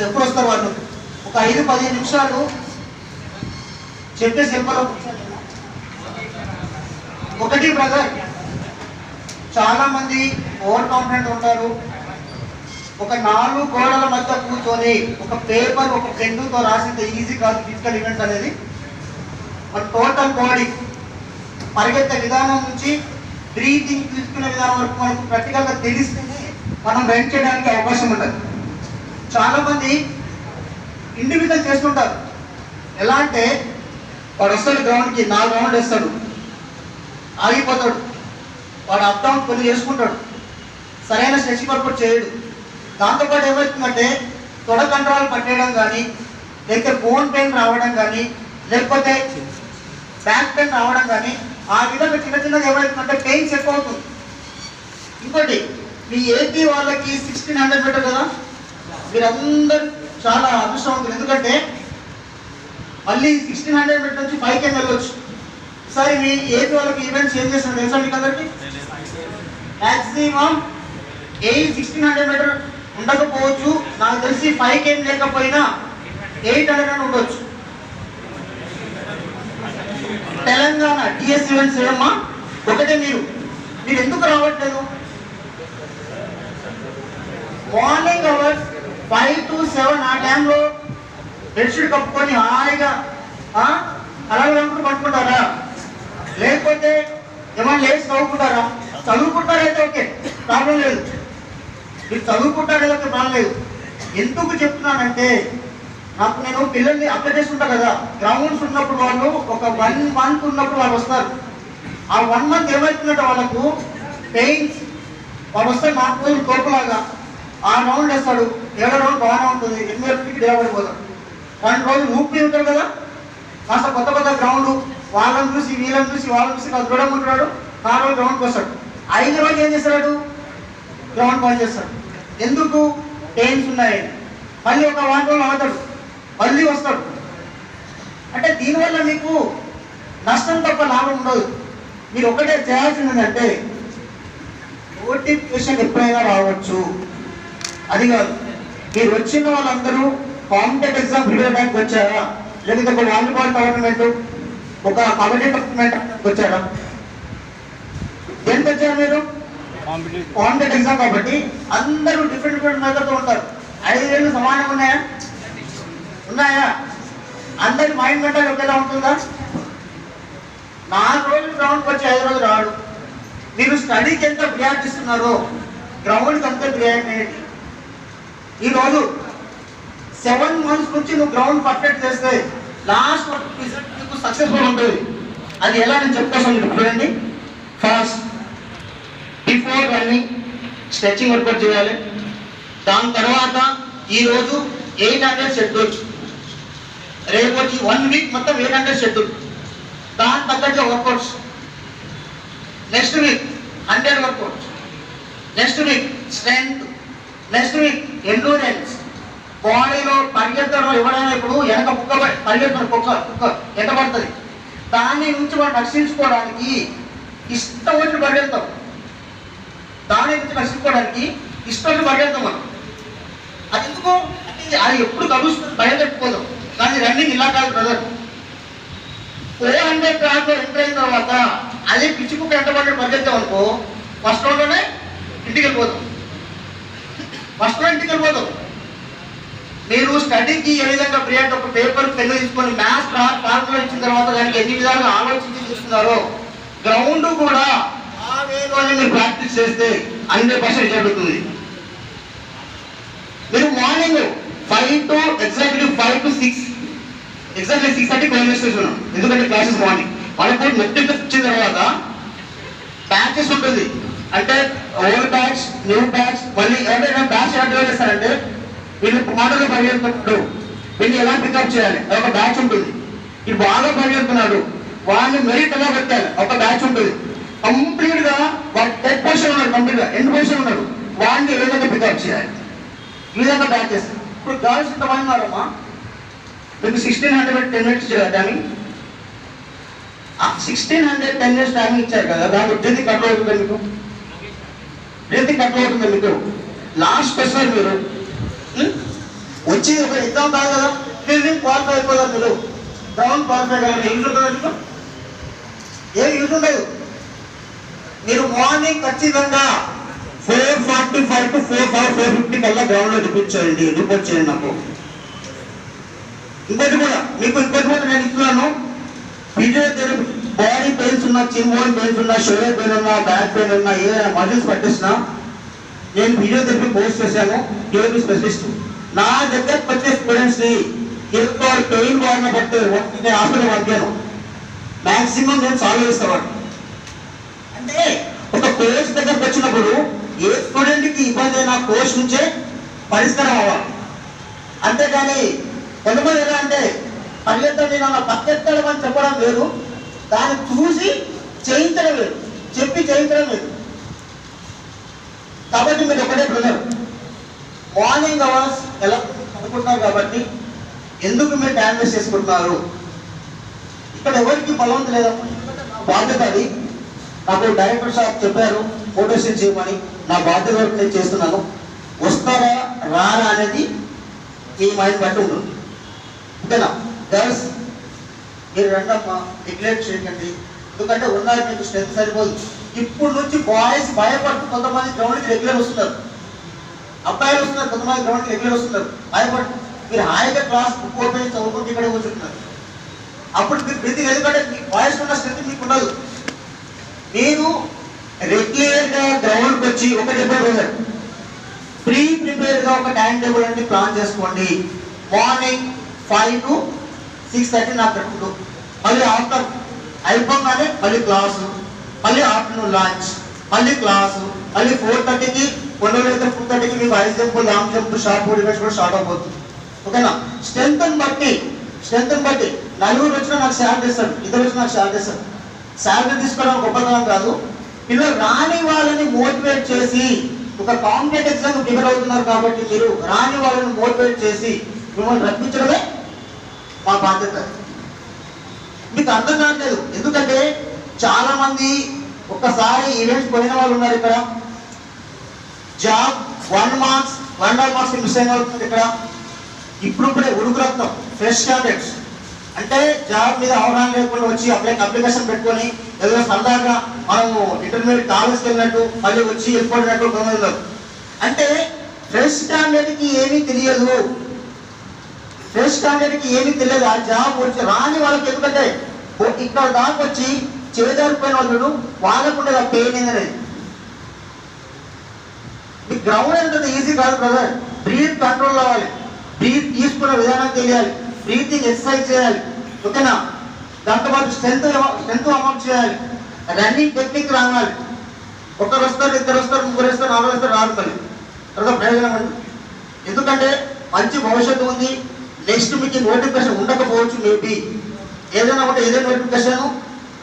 ఎప్పుడు వస్తారు వాళ్ళు? ఒక 5-15 నిమిషాలు చెప్పే సింపుల్. ఒకటి బ్రదర్, చాలా మంది ఓవర్ కాన్ఫిడెంట్ ఉంటారు. ఒక 4 గోడల మధ్య కూర్చొని ఒక పేపర్ ఒక పెన్నుతో రాసినంత ఈజీ కాదు ఫిజికల్ ఈవెంట్స్ అనేది. మన టోటల్ బాడీ పరిగెత్తే విధానం నుంచి బ్రీతింగ్ తీసుకునే విధానం వరకు మనకు ప్రాక్టికల్గా తెలిస్తేనే మనం రన్ చేయడానికి అవకాశం ఉంటుంది. చాలామంది ఇండివిజువల్ చేస్తుంటారు. ఎలా అంటే వాడు వస్తాడు గ్రౌండ్కి, 4 రౌండ్లు వేస్తాడు, ఆగిపోతాడు, వాడు అప్ డౌన్ కొన్ని చేసుకుంటాడు, సరైన స్ట్రెచ్ వర్కౌట్ చేయడు. దాంతోపాటు ఏమవుతుందంటే తొడ కంట్రోల్ పట్టేయడం కానీ, లేకపోతే బోన్ పెయిన్ రావడం కానీ, లేకపోతే బ్యాక్ పెయిన్ రావడం కానీ, ఆ విధంగా చిన్న చిన్నగా ఏమవుతుందంటే పెయిన్స్ ఎక్కువ అవుతుంది. ఇంకోటి, మీ ఏపీ వాళ్ళకి 1600 మీటర్ కదా, మీరందరూ చాలా అదృష్టవంతులు. ఎందుకంటే మళ్ళీ 1600 మీటర్ నుంచి 5K వెళ్ళవచ్చు. సరే, మీ ఏపీ వాళ్ళకి ఈవెంట్స్ ఏం చేస్తున్నారు తెలుసా మీకు అందరికి? మ్యాక్సిమం 1600 మీటర్ ఉండకపోవచ్చు, నాకు తెలిసి 5K లేకపోయినా 800 ఉండొచ్చు. తెలంగాణ టిఎస్ ఈవెంట్స్ ఏమమ్మా ఒకటే. మీరు ఎందుకు రావట్లేదు? మార్నింగ్ అవర్స్ 5 to 7 ఆ టైంలో బెడ్షీట్ కప్పుకొని హాయిగా అలాగే పట్టుకుంటారా? లేకపోతే ఏమైనా లేచి చదువుకుంటారా? చదువుకుంటారైతే ఓకే, ప్రాబ్లం లేదు. మీరు చదువుకుంటారైతే ప్రాబ్లం లేదు. ఎందుకు చెప్తున్నానంటే, నేను పిల్లల్ని అప్లై చేసుకుంటా కదా, గ్రౌండ్స్ ఉన్నప్పుడు వాళ్ళు ఒక 1 month ఉన్నప్పుడు వాళ్ళు వస్తారు. ఆ 1 month ఏమవుతుందంటే వాళ్ళకు పెయిన్స్, వాడు వస్తే 4 రోజులు తోపులాగా 6 రౌండ్లు వేస్తాడు, 7 రౌండ్ బాగానే ఉంటుంది, 8 నిలబడిపోతాడు. 2 రోజులు ఊపి ఉంటాడు కదా, కాస్త కొత్త గ్రౌండ్, వాళ్ళని చూసి వీళ్ళని చూసి కాస్త దూరం ఉంటున్నాడు, 4 రోజులు గ్రౌండ్కి వస్తాడు. 5 రోజులు ఏం చేస్తాడు? గ్రౌండ్ బాగా చేస్తాడు. ఎందుకు? పెయిన్స్ ఉన్నాయని. మళ్ళీ ఒక 1 రోజులు అవుతాడు, మళ్ళీ వస్తాడు. అంటే దీనివల్ల మీకు నష్టం తప్ప లాభం ఉండదు. మీరు ఒకటే చేయాల్సింది ఏంటంటే, నోటిఫికేషన్ ఎప్పుడైనా రావచ్చు, అది కాదు. మీరు వచ్చిన వాళ్ళందరూ కాంపిటేటివ్ ఎగ్జామ్ ప్రిపేర్ అయ్యాక వచ్చారా? లేకపోతే ఒక వాలీబాల్ టోర్నమెంట్, ఒక కబడ్డీ టోర్నమెంట్ వచ్చారా? దేనికి వచ్చారు మీరు? Competitive exam. కాబట్టి అందరూ డిఫరెంట్ మెథడ్తో ఉంటారు. 5 ఏళ్ళు సమానంగా ఉన్నాయా? అందరి మైండ్ మెంటల్ ఒకేలా ఉంటుందా? 4 రోజులు గ్రౌండ్కి వచ్చి 5 రోజులు రాడు. మీరు స్టడీకి ఎంత ప్రియారిటీ ఇస్తున్నారో గ్రౌండ్కి అంతే ప్రియారిటీ. ఈరోజు 7 months నుంచి నువ్వు గ్రౌండ్ పర్ఫెక్ట్ చేస్తే లాస్ట్ రిజల్ట్ నీకు సక్సెస్ఫుల్ ఉంటుంది. అది ఎలా నేను చెప్తాను మీకు చూడండి. First, before running stretching workout చేయాలి. దాని తర్వాత ఈరోజు 800 షెడ్యూల్, రేపు వచ్చి 1 week మొత్తం 800 షెడ్యూల్, దాని తగ్గట్టుగా workouts. Next week 100 workouts, next week strength, next week endurance. బాడీలో పరిగెత్తడం ఎవరైనా ఇప్పుడు వెనక పరిగెత్తడం కుక్క ఎంత పడుతుంది, దాని నుంచి మనం రక్షించుకోవడానికి ఇష్టం వచ్చి పరిగెడతాం. దాని నుంచి రక్షించుకోవడానికి ఇష్టం వచ్చి పరిగెడతాం మనం. అది ఎందుకు అంటే అది ఎప్పుడు కలుస్తుంది, బయలుదేరిపోదాం. కానీ రన్నింగ్ ఇలా కాదు బ్రదర్. 400 క్లాస్లో ఎంటర్ అయిన తర్వాత అదే పిచ్చి కుక్క ఎంత పడి పరిగెత్తాం అనుకో, ఫస్ట్ రౌండ్లోనే ఇంటికి వెళ్ళిపోతాం. మీరు స్టడీకి ఏ విధంగా ప్రియారిటీ, ఒక పేపర్ పెన్ను తీసుకొని మ్యాథ్స్ ఫార్ములా ఇచ్చిన తర్వాత దానికి ఎన్ని విధాలుగా ఆలోచించి చేస్తున్నారో, గ్రౌండ్ కూడా ఆ వేలోనే మీరు ప్రాక్టీస్ చేస్తే 100% జరుగుతుంది. మీరు morning 5 to 6 exactly 6:30 railway station, ఎందుకంటే క్లాసెస్ మార్నింగ్. మనకు మెట్రిక్ వచ్చిన తర్వాత బ్యాచెస్ ఉంటుంది. అంటే ఓల్డ్ బ్యాచ్, న్యూ బ్యాచ్. మళ్ళీ ఎవరైనా బ్యాచ్ ఎలా చేస్తారంటే, వీళ్ళు మోడల్ పరిగెడుతున్నాడు, వీళ్ళు ఎలా పికప్ చేయాలి, ఒక బ్యాచ్ ఉంటుంది. ఇది బాగా పరిగెడుతున్నాడు, వాళ్ళని మెరిట్ ఎలా పెట్టాలి, ఒక బ్యాచ్ ఉంటుంది. కంప్లీట్ గా వాడు టెక్ పొజిషన్ ఉన్నాడు, కంప్లీట్ గా ఎండ్ పొజిషన్ ఉన్నాడు, వాడిని ఏ విధంగా పికప్ చేయాలి, ఈ విధంగా బ్యాచెస్. ఇప్పుడు గర్ల్స్ ఇంతమంది ఉన్నారమ్మా, మీకు 1610 minutes టైమింగ్, 1610 minutes టైమింగ్ ఇచ్చారు కదా, దానికి బ్రీతింగ్ కంట్రోల్ అవుతుంది మీకు, బ్రీతింగ్ కంట్రోల్ అవుతుంది మీకు. లాస్ట్ క్వశ్చన్ మీరు వచ్చి ఒక ఎగ్జామ్ కాదు కదా, ప్రిలిమ్ క్వాలిఫై అయిపోతారు మీరు, గ్రౌండ్ క్వాలిఫై కావాలి. యూజ్ ఉంటుంది, ఏం యూజ్ ఉండదు. మీరు మార్నింగ్ ఖచ్చితంగా 4:45 to 4:50 కల్లా గ్రౌండ్ లో రిపోర్ట్ చేయండి నాకు. ఇంకోటి కూడా నేను ఇస్తున్నాను, ఫిజియోథెరపీ బాడీ పెయిన్స్ ఉన్నా, చిన్మోన్ పెయిన్స్ ఉన్నా, షోల్డర్ పెయిన్ ఉన్నా, బ్యాక్ పెయిన్ ఉన్నా, ఏదైనా మజిల్స్ పట్టేసినా నేను ఫిజియోథెరపీ కోర్స్ చేశాను, థెరపీ స్పెషలిస్ట్. నా దగ్గరకు వచ్చే స్టూడెంట్స్ ని ఎంతో పెయిన్ బాగా పడితే నేను హాస్పిటల్ పంపాను, మాక్సిమం నేను సాల్వ్ చేసేవాడు. అంటే ఒక కోర్స్ దగ్గరకు వచ్చినప్పుడు ఏ స్టూడెంట్ కి ఇబ్బంది అయినా కోర్స్ నుంచే పరిష్కారం అవ్వాలి. అంతేగాని కొంతమంది ఎలా అంటే పరిగెత్తండి నా పక్కెత్తడం అని చెప్పడం లేదు, దాన్ని చూసి చేయించడం లేదు, చెప్పి చేయించడం లేదు. కాబట్టి మీరు ఒకటే బ్రదర్, మార్నింగ్ అవర్స్ ఎలా అనుకుంటున్నారు కాబట్టి ఎందుకు మీరు టైం వేస్ట్ చేసుకుంటున్నారు? ఇక్కడ ఎవరికి బలవంతం లేదా, బాధ్యత అది. నాకు డైరెక్టర్ సార్ చెప్పారు మోటివేషన్ చేయమని, నా బాధ్యత వరకు నేను చేస్తున్నాను. వస్తారా రారా అనేది మీ మైండ్ బట్టి ఉంటుంది. ఓకేనా గర్ల్స్, మీరు రండమ్మా, నెగ్లెక్ట్ చేయకండి. ఎందుకంటే ఉన్నారు మీకు స్ట్రెంత్ సరిపోదు. ఇప్పుడు నుంచి బాయ్స్ భయపడుతూ కొంతమంది గ్రౌండ్కి రెగ్యులర్ వస్తున్నారు, అబ్బాయిలు వస్తున్నారు, కొంతమంది గ్రౌండ్కి రెగ్యులర్ వస్తున్నారు. భయపడుతూ మీరు హాయిగా క్లాస్ బుక్ ఓపెన్ చదువుకుంటూ ఇక్కడే కూర్చుంటున్నారు. అప్పుడు మీరు బ్రీతింగ్, ఎందుకంటే మీ బాయ్స్ ఉన్న స్ట్రెంత్ మీకు ఉండదు. మీరు రెగ్యులర్గా గ్రౌండ్కి వచ్చి ఒక చెప్పారు ప్రిపేర్గా ఒక టైం టేబుల్ అంటే ప్లాన్ చేసుకోండి. మార్నింగ్ 5 to 6:30 నాకు పెట్టుకుంటూ, మళ్ళీ ఆఫ్టర్ అయిపోగానే మళ్ళీ క్లాసు, మళ్ళీ ఆఫ్టర్నూన్ లంచ్, మళ్ళీ క్లాసు, మళ్ళీ 4:30కి కొన్ని రోజులైతే 4:30కి మీకు high jump, long jump, shot put events కూడా స్టార్ట్ అయిపోతుంది. ఓకేనా? స్ట్రెంత్ని బట్టి నలుగురు వచ్చినా నాకు శాలరీ ఇస్తాడు, ఇద్దరు వచ్చినా నాకు శాలరీ ఇస్తాడు. శాలరీ తీసుకోవడం గొప్పతనం కాదు. పిల్లలు రాని వాళ్ళని మోటివేట్ చేసి, ఒక కాంపిటేటివ్ ఎగ్జామ్ ప్రిపేర్ అవుతున్నారు కాబట్టి మీరు రాని వాళ్ళని మోటివేట్ చేసి మిమ్మల్ని రప్పించడమే మా బాధ్యత. మీకు అర్థం కావట్లేదు, ఎందుకంటే చాలా మంది ఒక్కసారి ఈవెంట్స్ పోయిన వాళ్ళు ఉన్నారు. ఇక్కడ జాబ్ 1 marks 1.5 marks మిస్ అయిన అవుతుంది. ఇక్కడ ఇప్పుడే ఉడుకు రక్తం ఫ్రెష్ క్యాండిడేట్స్ అంటే జాబ్ మీద అవగాహన లేకుండా వచ్చి అప్లికేషన్ పెట్టుకొని ఏదో సరదాగా మనము ఇంటర్మీడియట్ కాలేజ్కి వెళ్ళినట్టు మళ్ళీ వచ్చి వెళ్ళిపోయినట్టు కొంతమంది. అంటే ఫ్రెష్ క్యాండిడేట్కి ఏమీ తెలియదు, ఆ జాబ్ వచ్చి రాని వాళ్ళకి. ఎందుకంటే ఇక్కడ దాకా వచ్చి చేదారిపోయిన వాళ్ళు వాళ్ళకు ఉండేది ఆ పెయిన్ అనేది. మీ గ్రౌండ్ అనేది ఈజీ కాదు బ్రదర్. బ్రీత్ కంట్రోల్ అవ్వాలి, బ్రీత్ తీసుకునే విధానం తెలియాలి, బ్రీతింగ్ ఎక్సర్సైజ్ చేయాలి. ఓకేనా? దాంతో పాటు స్ట్రెంత్ అమౌంట్ చేయాలి, రన్నింగ్ టెక్నిక్ రావాలి. ఒకరు వస్తారు, ఇద్దరు వస్తారు, ముగ్గురు వస్తారు, 4 వస్తారు, రాదు మళ్ళీ తర్వాత ప్రయోజనం ఉంది. ఎందుకంటే మంచి భవిష్యత్తు ఉంది. నెక్స్ట్ మీకు నోటిఫికేషన్ ఉండకపోవచ్చు, మేబీ ఏదైనా నోటిఫికేషన్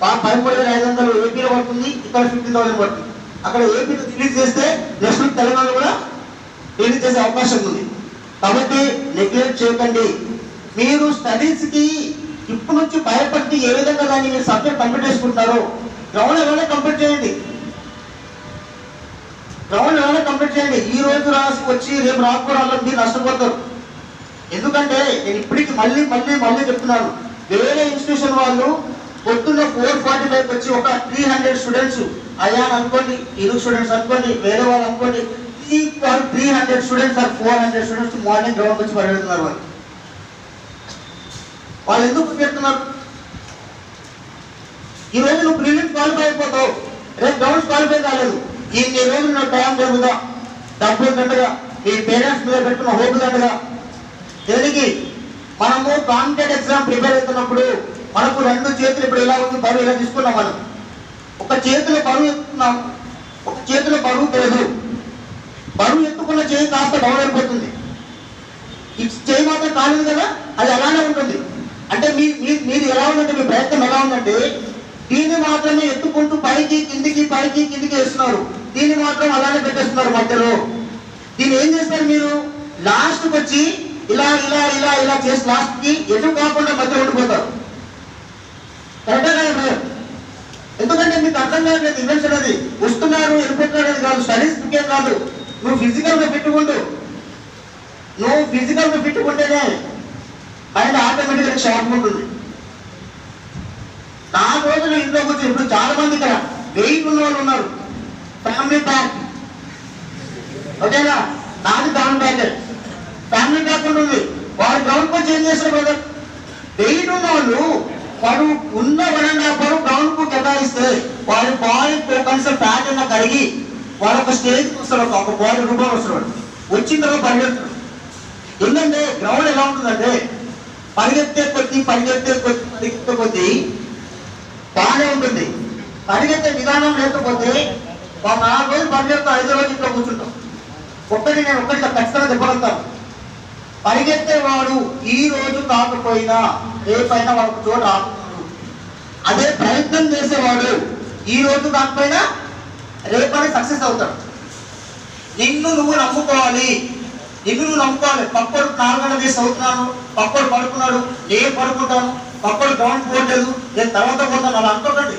13,500 ఏపీలో పడుతుంది, ఇక్కడ 50,000 పడుతుంది. అక్కడ ఏపీలో రిలీజ్ చేస్తే నెక్స్ట్ తెలంగాణ కూడా రిలీజ్ చేసే అవకాశం ఉంది. కాబట్టి నెగ్లెక్ట్ చేయకండి. మీరు స్టడీస్కి ఇప్పటి నుంచి భయపడి ఏ విధంగా దాన్ని మీరు సబ్జెక్ట్ కంప్లీట్ చేసుకుంటున్నారో గ్రౌండ్ లెవెల్లో కంప్లీట్ చేయండి. ఈ రోజు రాసి వచ్చి రేపు రాకపోవడం మీరు నష్టపోతారు. ఎందుకంటే నేను ఇప్పటికి మళ్ళీ చెప్తున్నాను, వేరే ఇన్స్టిట్యూషన్ వాళ్ళు పొద్దున్న 4:45 వచ్చి ఒక 300 స్టూడెంట్స్ అయ్యాను అనుకోండి, 20 స్టూడెంట్స్ అనుకోండి, వేరే వాళ్ళు అనుకోండి, 300 students or 400 students morning ground వచ్చి పరిగెడుతున్నారు. వాళ్ళు ఎందుకు పెడుతున్నారు? ఈ రోజు నువ్వు ప్రిలిమ్స్ క్వాలిఫై అయిపోతావు, రేపు గ్రౌండ్స్ క్వాలిఫై కాలేదు. ఇన్ని రోజులు నువ్వు టైం జరుగుదా, డబ్బులు దండగా, మీ పేరెంట్స్ మీద పెట్టుకున్న హోపు దండగా. దేనికి? మనము కాంపిటేటివ్ ఎగ్జామ్ ప్రిపేర్ అవుతున్నప్పుడు మనకు 2 చేతులు ఇప్పుడు ఎలా ఉంది, బరువు ఇలా తీసుకున్నాం. మనం ఒక చేతిలో బరువు ఎత్తుకున్నాం, ఒక చేతిలో బరువు లేదు. బరువు ఎత్తుకున్న చేయి కాస్త డౌన్ అయిపోతుంది, ఈ చేయి మాత్రం కాలేదు కదా, అది అలానే ఉంటుంది. అంటే మీరు ఎలా ఉందంటే, మీ ప్రయత్నం ఎలా ఉందంటే, దీన్ని మాత్రమే ఎత్తుకుంటూ పైకి కిందికి వేస్తున్నారు, దీన్ని మాత్రం అలానే పెట్టేస్తున్నారు మధ్యలో. దీన్ని ఏం చేస్తారు మీరు? లాస్ట్కి వచ్చి ఇలా చేసి లాస్ట్కి ఎటు కాకుండా మధ్య ఉండిపోతారు. కరెక్టే కదా? ఎందుకంటే మీకు అర్థం కావట్లేదు. ఈవెంట్స్ అనేది వస్తున్నారు, వెళ్ళిపోతున్నారు అనేది కాదు, స్టడీస్ ముఖ్యం కాదు. నువ్వు ఫిజికల్గా పెట్టుకుంటూ నువ్వు ఫిజికల్ ఫిట్ ఉంటేనే మైండ్ ఆటోమేటిక్గా షార్ప్ ఉంటుంది. 4 రోజులు ఇంట్లో కూర్చొని, ఇప్పుడు చాలా మంది ఇక్కడ వెయిట్ ఉన్న వాళ్ళు ఉన్నారు, ఫ్యామిలీ ప్యాక్, ఓకేనా, నాది ఫ్యామిలీ ప్యాక్ ఉంటుంది. వాడు గ్రౌండ్ వచ్చి ఏం చేస్తారు బ్రదర్, వెయిట్ ఉన్న వాళ్ళు వాడు ఉన్న 1.5 hour గ్రౌండ్ కు కేటాయిస్తే వాడి బాడీ కనీసం ఫ్యాట్ అయినా కరిగి వాడు ఒక స్టేజ్ వస్తాడు, ఒక బాడీ రూపంలో వస్తాడు. వచ్చిన తర్వాత పరిగెత్తాడు. ఎందుకంటే గ్రౌండ్ ఎలా ఉంటుందంటే పరిగెత్తే కొద్ది బాగానే ఉంటుంది. పరిగెత్తే విధానం లేకపోతే 4 రోజులు పరిగెత్తా, 5వ రోజు ఇంట్లో కూర్చుంటాం. నేను ఒక్కటి ఖచ్చితంగా చెప్పగలుగుతాను, పరిగెత్తేవాడు ఈ రోజు కాకపోయినా రేపైనా వాళ్ళకు చోట ఆపుతాడు. అదే ప్రయత్నం చేసేవాడు ఈ రోజు కాకపోయినా రేపైనా సక్సెస్ అవుతాడు. నిన్ను నువ్వు నమ్ముకోవాలి. పక్కడు 4 గంటలు చేసి అవుతున్నాను, పక్కడు పడుకున్నాడు, నేను పడుకుంటాను, పక్కడు గ్రౌండ్ పోలేదు, నేను తర్వాత పోతాను అలా అనుకోకండి.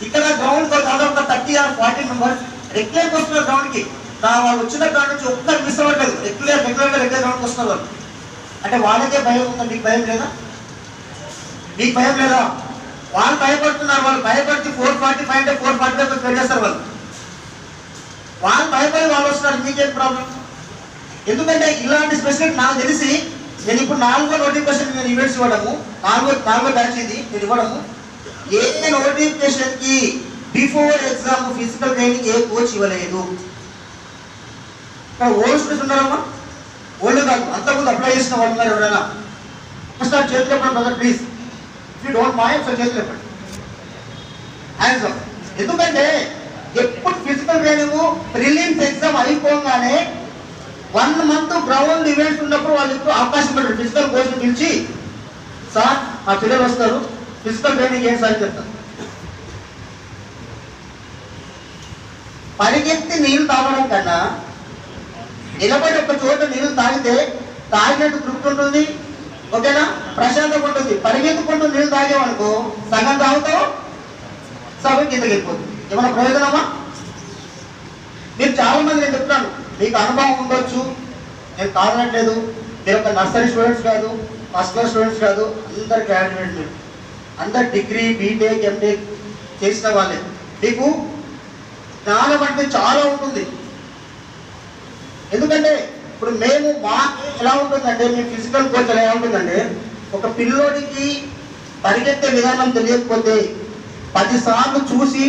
ఇక్కడ గ్రౌండ్ దాదాపు 30 or 40 మెంబర్స్ రెగ్యులర్గా వస్తున్నారు గ్రౌండ్కి. వాళ్ళు వచ్చిన గ్రౌండ్ నుంచి ఒక్కరు మిస్ అవ్వట్లేదు, రెగ్యులర్ గ్రౌండ్కి వస్తున్నారు వాళ్ళు. అంటే వాళ్ళకే భయం ఉందా? మీకు భయం లేదా? వాళ్ళు భయపడుతున్నారు. వాళ్ళు భయపడితే 4:45 అంటే 4:45 పెట్టేస్తారు వాళ్ళు భయపడి వాళ్ళు వస్తున్నారు. మీకేం ప్రాబ్లం? ఎందుకంటే ఇలాంటి స్పెసిఫిక్ నాకు తెలిసి నేను ఇప్పుడు 4వ నోటిఫికేషన్ నేను ఈవెంట్స్ ఇవ్వడము, 4వ బ్యాచ్ ఇది నేను ఇవ్వడము. ఏ నోటిఫికేషన్ కి బిఫోర్ ఎగ్జామ్ ఫిజికల్ ట్రైనింగ్ ఏ కోచ్ ఇవ్వలేదు. ఇక్కడ ఓల్డ్ స్టూడెంట్స్ ఉన్నారమ్మా, ఓల్డ్ కాదు, అంతకుముందు అప్లై చేసిన వాళ్ళు ఉన్నారు ఎవరైనా? ఫస్ట్ చేతులు చెప్పండి brother please, if you don't mind so చేతులు చెప్పండి, హ్యాండ్స్ అప్. ఎందుకంటే ఎప్పుడు ఫిజికల్ ట్రైనింగ్ ప్రిలిమ్స్ ఎగ్జామ్ అయిపోగానే 1 month గ్రౌండ్ ఈవెంట్స్ ఉన్నప్పుడు వాళ్ళు ఇప్పుడు అవకాశం పెట్టారు. ఫిజికల్ కోచ్ పిలిచి, సార్ మా పిల్లలు వస్తారు, ఫిజికల్ ట్రైనింగ్ ఏం సార్ చెప్తారు. పరిగెత్తి నీళ్లు తాగడం కన్నా నిలబడి ఒక చోట నీళ్లు తాగితే తాగినట్టు తృప్తి ఉంటుంది, ఓకేనా, ప్రశాంతంగా ఉంటుంది. పరిగెత్తుకుంటూ నీళ్లు తాగేవనుకో సగం తాగుతావు, సగం కిందకి వెళ్ళిపోతుంది. ఏమైనా ప్రయోజనమా? మీరు చాలా మంది, నేను చెప్తున్నాను, మీకు అనుభవం ఉండొచ్చు, నేను కాదనట్లేదు. మీరు ఒక నర్సరీ స్టూడెంట్స్ కాదు, ఫస్ట్ క్లాస్ స్టూడెంట్స్ కాదు, అందరు గ్రాడ్యుయేట్, మీరు అందరు డిగ్రీ, బీటెక్, ఎంటెక్ చేసిన వాళ్ళే. మీకు జ్ఞానం అంటే చాలా ఉంటుంది. ఎందుకంటే ఇప్పుడు మేము ఎలా ఉంటుందంటే, మీ ఫిజికల్ కోచ్ ఎలా ఉంటుందంటే, ఒక పిల్లోడికి పరిగెత్తే విధానం తెలియకపోతే 10 సార్లు చూసి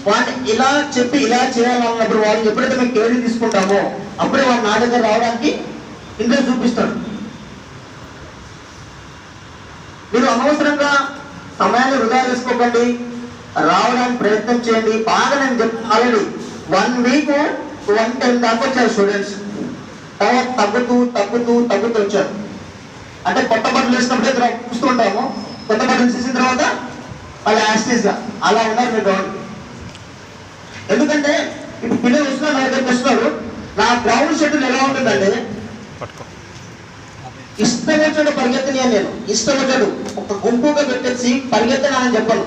వాడిని ఇలా చెప్పి ఇలా చేయాలన్నప్పుడు వాళ్ళు ఎప్పుడైతే మేము ట్రైనింగ్ తీసుకుంటామో అప్పుడే వాడు నా దగ్గర రావడానికి ఇంట్రెస్ట్ చూపిస్తాడు. మీరు అనవసరంగా సమయాన్ని వృధా చేసుకోకండి, రావడానికి ప్రయత్నం చేయండి. బాగా నేను చెప్తాను, ఆల్రెడీ 1 week 110 దాకా వచ్చారు స్టూడెంట్స్. తర్వాత తగ్గుతూ వచ్చారు. అంటే కొత్త బట్టలు వేసినప్పుడే చూస్తూ ఉంటాము, కొత్త బట్టలు తీసిన తర్వాత వాళ్ళు యాస్టీస్గా అలా ఉన్నారు మీరు గ్రౌండ్. ఎందుకంటే ఇప్పుడు పిల్లలు వస్తున్నారు, నా దగ్గరికి వస్తున్నారు. నా గ్రౌండ్ షెడ్యూల్ ఎలా ఉంటుందంటే, ఇష్టం వచ్చాడు పరిగెత్తని అని, నేను ఇష్టం వచ్చాడు ఒక గుంపుగా పెట్టేసి పరిగెత్తని అని చెప్పను.